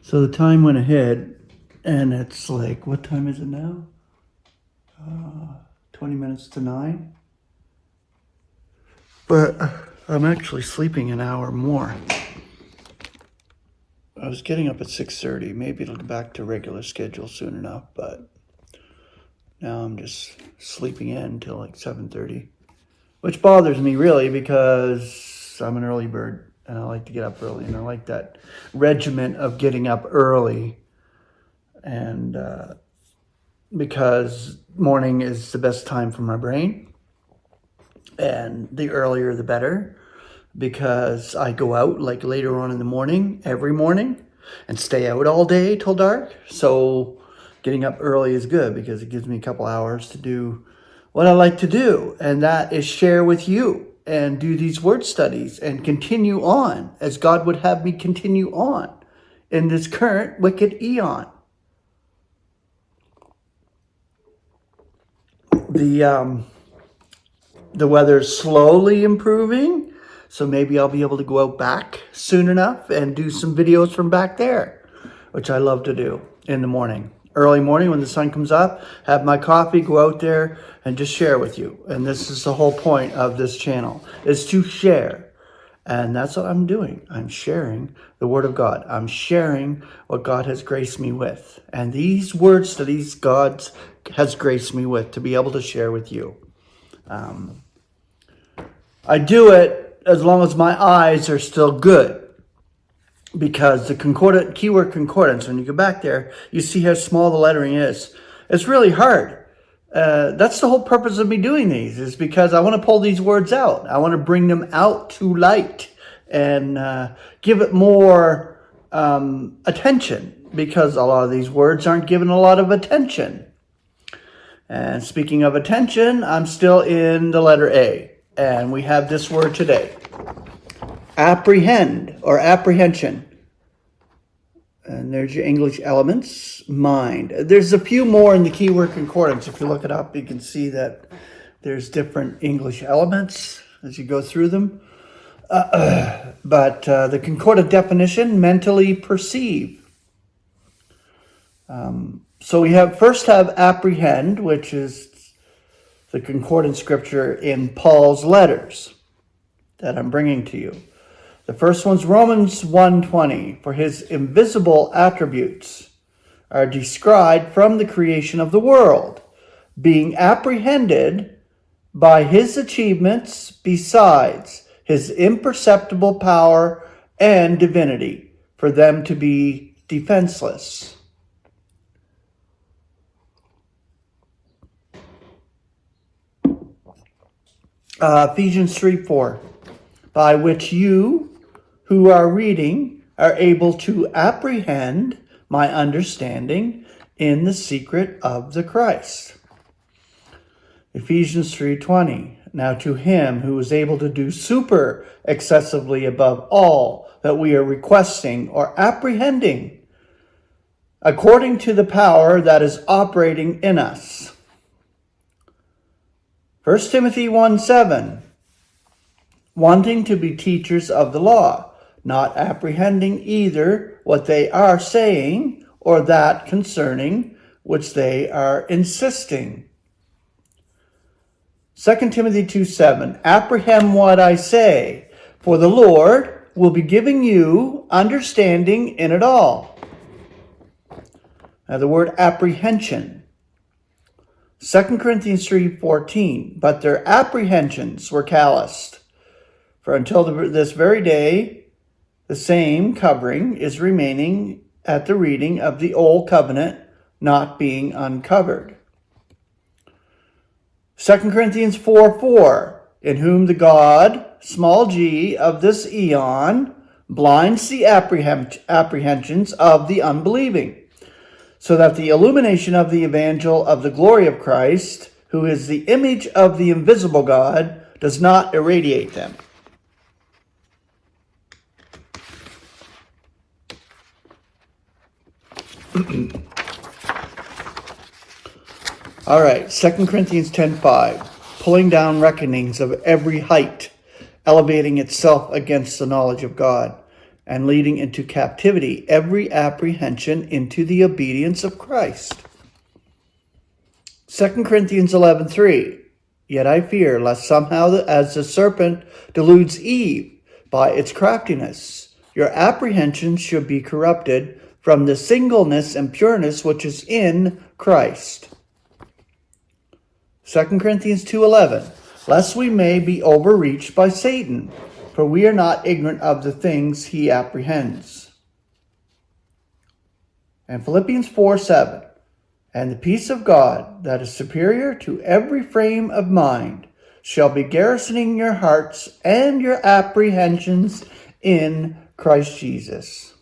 So the time went ahead, and it's like, what time is it now? 20 minutes to 9. But I'm actually sleeping an hour more. I was getting up at 6:30. Maybe it'll go back to regular schedule soon enough, but now I'm just sleeping in until like 7:30, which bothers me really because I'm an early bird and I like to get up early, and I like that regiment of getting up early, and because morning is the best time for my brain, and the earlier the better, because I go out like later on in the morning, every morning, and stay out all day till dark. So getting up early is good because it gives me a couple hours to do what I like to do, and that is share with you and do these word studies and continue on as God would have me continue on in this current wicked eon. The weather's slowly improving, so maybe I'll be able to go out back soon enough and do some videos from back there, which I love to do in the morning. Early morning when the sun comes up, have my coffee, go out there and just share with you. And this is the whole point of this channel, is to share. And that's what I'm doing. I'm sharing the Word of God. I'm sharing what God has graced me with. And these word studies God has graced me with to be able to share with you. I do it as long as my eyes are still good, because the keyword concordance, when you go back there, you see how small the lettering is. It's really hard. That's the whole purpose of me doing these, is because I want to pull these words out. I want to bring them out to light and give it more attention, because a lot of these words aren't given a lot of attention. And speaking of attention, I'm still in the letter A. And we have this word today. Apprehend, or apprehension. And there's your English elements. Mind. There's a few more in the keyword concordance. If you look it up, you can see that there's different English elements as you go through them. But the concordant definition, mentally perceive. So we first have apprehend, which is the concordant scripture in Paul's letters that I'm bringing to you. The first one's Romans 1:20. For his invisible attributes are described from the creation of the world, being apprehended by his achievements, besides his imperceptible power and divinity, for them to be defenseless. Ephesians 3:4, by which you who are reading are able to apprehend my understanding in the secret of the Christ. Ephesians 3:20, now to him who is able to do super excessively above all that we are requesting or apprehending, according to the power that is operating in us. 1 Timothy 1:7, wanting to be teachers of the law, not apprehending either what they are saying or that concerning which they are insisting. 2 Timothy 2:7, apprehend what I say, for the Lord will be giving you understanding in it all. Now the word apprehension. 2 Corinthians 3:14, but their apprehensions were calloused. For until this very day, the same covering is remaining at the reading of the old covenant, not being uncovered. 2 Corinthians 4:4, in whom the God, small g, of this eon blinds the apprehensions of the unbelieving, so that the illumination of the evangel of the glory of Christ, who is the image of the invisible God, does not irradiate them. All right, 2 Corinthians 10:5, pulling down reckonings of every height, elevating itself against the knowledge of God, and leading into captivity every apprehension into the obedience of Christ. 2 Corinthians 11:3. Yet I fear lest somehow as the serpent deludes Eve by its craftiness, your apprehensions should be corrupted from the singleness and pureness which is in Christ. 2 Corinthians 2:11. Lest we may be overreached by Satan, for we are not ignorant of the things he apprehends. And Philippians 4:7. And the peace of God, that is superior to every frame of mind, shall be garrisoning your hearts and your apprehensions in Christ Jesus.